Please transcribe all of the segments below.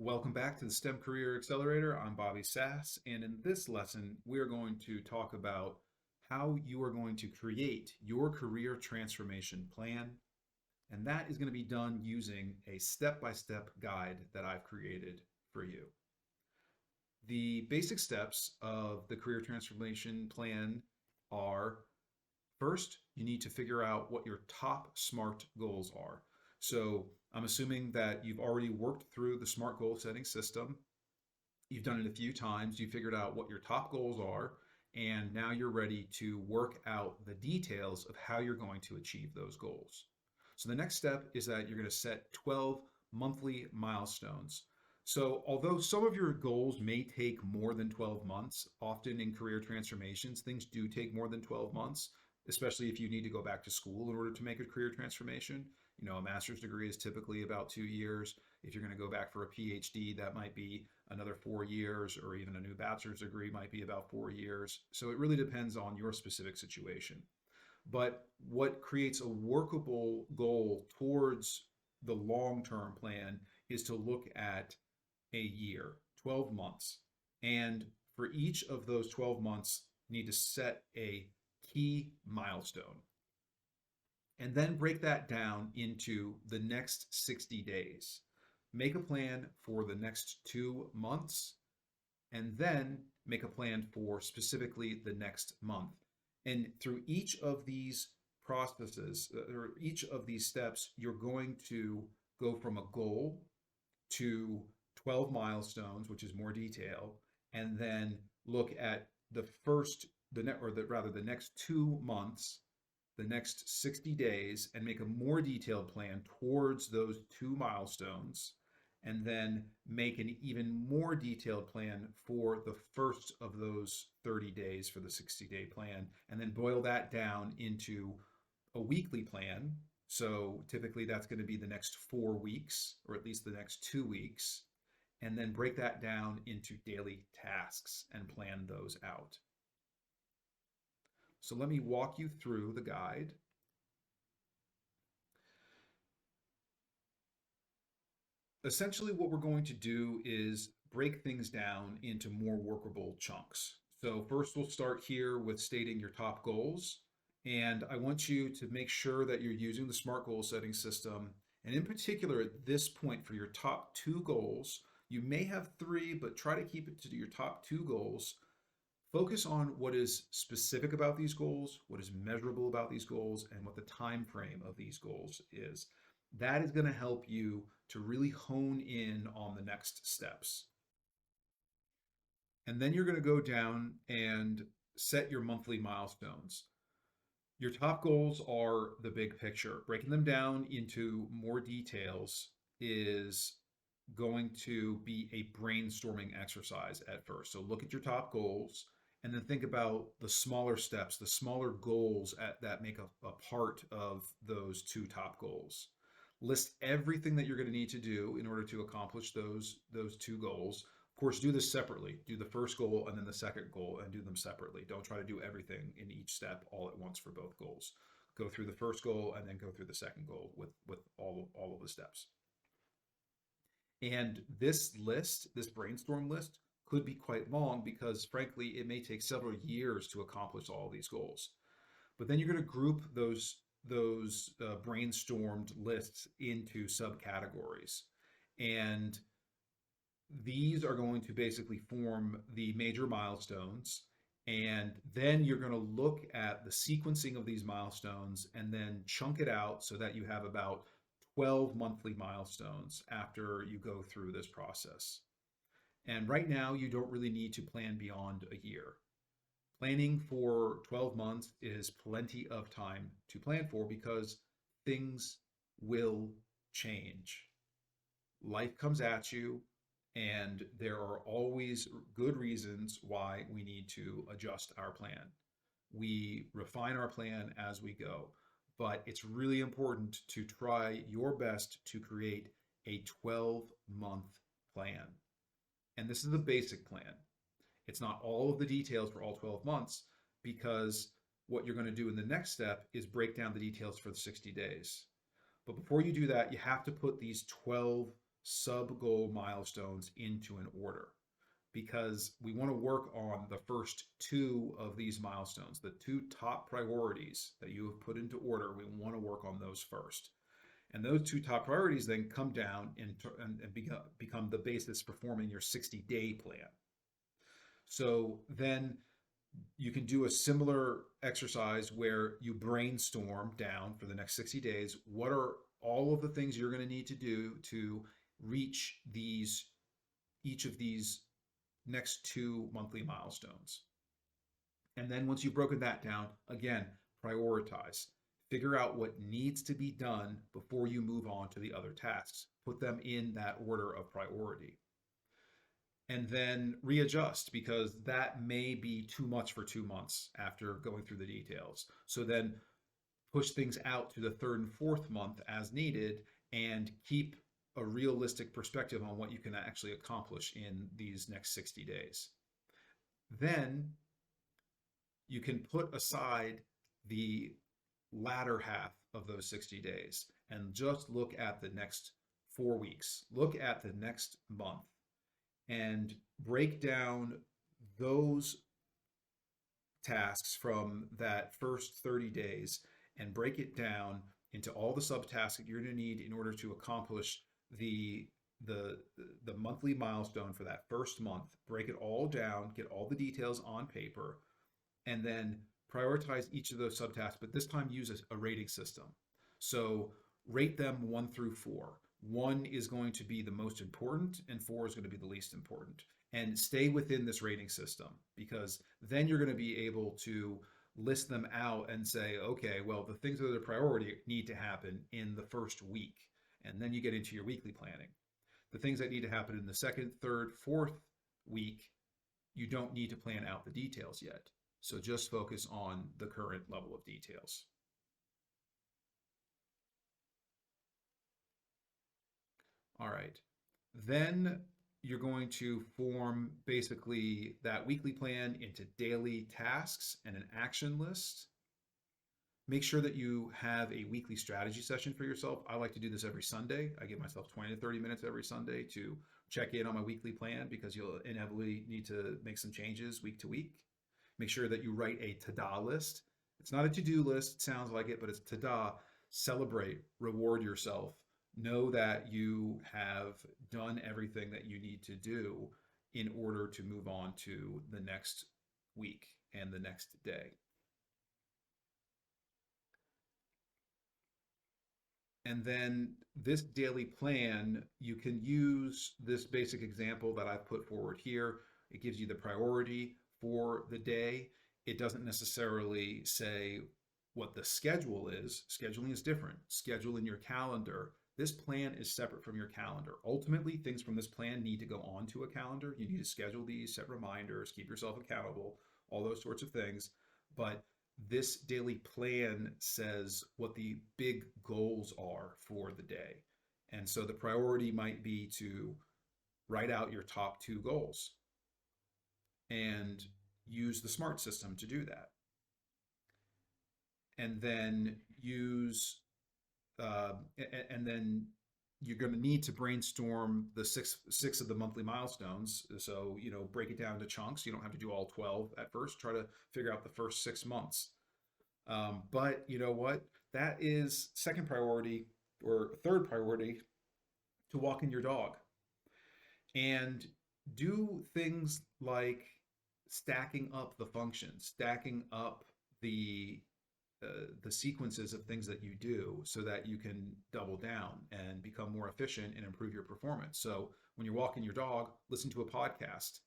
Welcome back to the STEM Career Accelerator. I'm Bobby Sass, and in this lesson, we're going to talk about how you are going to create your career transformation plan, and that is going to be done using a step-by-step guide that I've created for you. The basic steps of the career transformation plan are: first, you need to figure out what your top SMART goals are. So I'm assuming that you've already worked through the SMART goal setting system. You've done it a few times. You figured out what your top goals are, and now you're ready to work out the details of how you're going to achieve those goals. So the next step is that you're going to set 12 monthly milestones. So, although some of your goals may take more than 12 months, often in career transformations, things do take more than 12 months, especially if you need to go back to school in order to make a career transformation. A master's degree is typically about 2 years. If you're going to go back for a PhD, that might be another 4 years, or even a new bachelor's degree might be about 4 years. So it really depends on your specific situation. But what creates a workable goal towards the long term plan is to look at a year, 12 months. And for each of those 12 months, you need to set a key milestone and then break that down into the next 60 days. Make a plan for the next 2 months and then make a plan for specifically the next month. And through each of these processes or each of these steps, you're going to go from a goal to 12 milestones, which is more detail, and then look at the first, the net, or the rather the next 2 months, the next 60 days, and make a more detailed plan towards those two milestones, and then make an even more detailed plan for the first of those 30 days for the 60-day plan, and then boil that down into a weekly plan. So typically that's going to be the next 4 weeks, or at least the next 2 weeks, and then break that down into daily tasks and plan those out. So let me walk you through the guide. Essentially, what we're going to do is break things down into more workable chunks. So first we'll start here with stating your top goals. And I want you to make sure that you're using the SMART goal setting system. And in particular, at this point, for your top two goals, you may have three, but try to keep it to your top two goals. Focus on what is specific about these goals, what is measurable about these goals, and what the time frame of these goals is. That is going to help you to really hone in on the next steps. And then you're going to go down and set your monthly milestones. Your top goals are the big picture. Breaking them down into more details is going to be a brainstorming exercise at first. So look at your top goals and then think about the smaller steps, the smaller goals that make a part of those two top goals. List everything that you're going to need to do in order to accomplish those two goals. Of course, do this separately. Do the first goal and then the second goal and do them separately. Don't try to do everything in each step all at once for both goals. Go through the first goal and then go through the second goal with all of the steps. And this list, this brainstorm list, could be quite long because frankly, it may take several years to accomplish all these goals. But then you're going to group those brainstormed lists into subcategories. And these are going to basically form the major milestones. And then you're going to look at the sequencing of these milestones and then chunk it out so that you have about 12 monthly milestones after you go through this process. And right now, you don't really need to plan beyond a year. Planning for 12 months is plenty of time to plan for because things will change. Life comes at you, and there are always good reasons why we need to adjust our plan. We refine our plan as we go, but it's really important to try your best to create a 12-month plan. And this is a basic plan. It's not all of the details for all 12 months because what you're going to do in the next step is break down the details for the 60 days. But before you do that, you have to put these 12 sub goal milestones into an order, because we want to work on the first two of these milestones, the two top priorities that you have put into order. We want to work on those first. And those two top priorities then come down and become the basis for forming your 60-day plan. So then you can do a similar exercise where you brainstorm down for the next 60 days what are all of the things you're going to need to do to reach each of these next two monthly milestones. And then once you've broken that down, again, prioritize. Figure out what needs to be done before you move on to the other tasks. Put them in that order of priority. And then readjust, because that may be too much for 2 months after going through the details. So then push things out to the third and fourth month as needed, and keep a realistic perspective on what you can actually accomplish in these next 60 days. Then you can put aside the latter half of those 60 days and just look at the next 4 weeks, look at the next month, and break down those tasks from that first 30 days and break it down into all the subtasks that you're going to need in order to accomplish the monthly milestone for that first month. Break it all down, get all the details on paper, and then prioritize each of those subtasks, but this time use a rating system. So rate them 1 through 4. 1 is going to be the most important and 4 is going to be the least important. And stay within this rating system, because then you're going to be able to list them out and say, okay, well, the things that are the priority need to happen in the first week. And then you get into your weekly planning. The things that need to happen in the second, third, fourth week, you don't need to plan out the details yet. So just focus on the current level of details. All right. Then you're going to form basically that weekly plan into daily tasks and an action list. Make sure that you have a weekly strategy session for yourself. I like to do this every Sunday. I give myself 20 to 30 minutes every Sunday to check in on my weekly plan, because you'll inevitably need to make some changes week to week. Make sure that you write a ta-da list. It's not a to-do list, it sounds like it, but it's ta-da. Celebrate, reward yourself. Know that you have done everything that you need to do in order to move on to the next week and the next day. And then this daily plan, you can use this basic example that I've put forward here. It gives you the priority for the day. It doesn't necessarily say what the schedule is. Scheduling is different. Schedule in your calendar. This plan is separate from your calendar. Ultimately, things from this plan need to go onto a calendar. You need to schedule these, set reminders, keep yourself accountable, all those sorts of things. But this daily plan says what the big goals are for the day. And so the priority might be to write out your top 2 goals and use the SMART system to do that. And then and then you're going to need to brainstorm the six of the monthly milestones. So, break it down to chunks. You don't have to do all 12 at first. Try to figure out the first 6 months. But you know what? That is second priority or third priority, to walk in your dog. And do things like stacking up the functions, stacking up the sequences of things that you do, so that you can double down and become more efficient and improve your performance. So when you're walking your dog, listen to a podcast.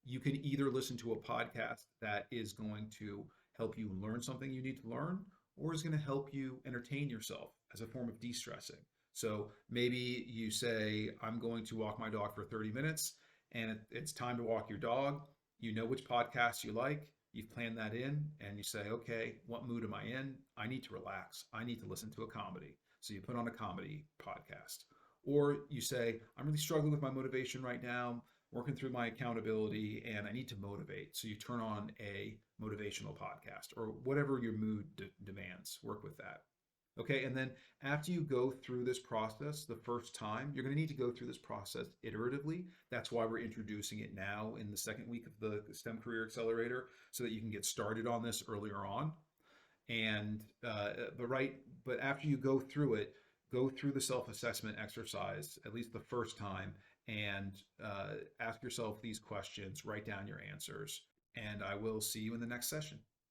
You can either listen to a podcast that is going to help you learn something you need to learn, or is going to help you entertain yourself as a form of de-stressing. So maybe you say, I'm going to walk my dog for 30 minutes and it's time to walk your dog. You know which podcast you like. You've planned that in, and you say, okay, what mood am I in? I need to relax. I need to listen to a comedy. So you put on a comedy podcast. Or you say, I'm really struggling with my motivation right now, working through my accountability, and I need to motivate. So you turn on a motivational podcast, or whatever your mood demands. Work with that. Okay, and then after you go through this process the first time, you're going to need to go through this process iteratively. That's why we're introducing it now in the second week of the STEM Career Accelerator, so that you can get started on this earlier on. And but after you go through the self-assessment exercise at least the first time, and ask yourself these questions, write down your answers, and I will see you in the next session.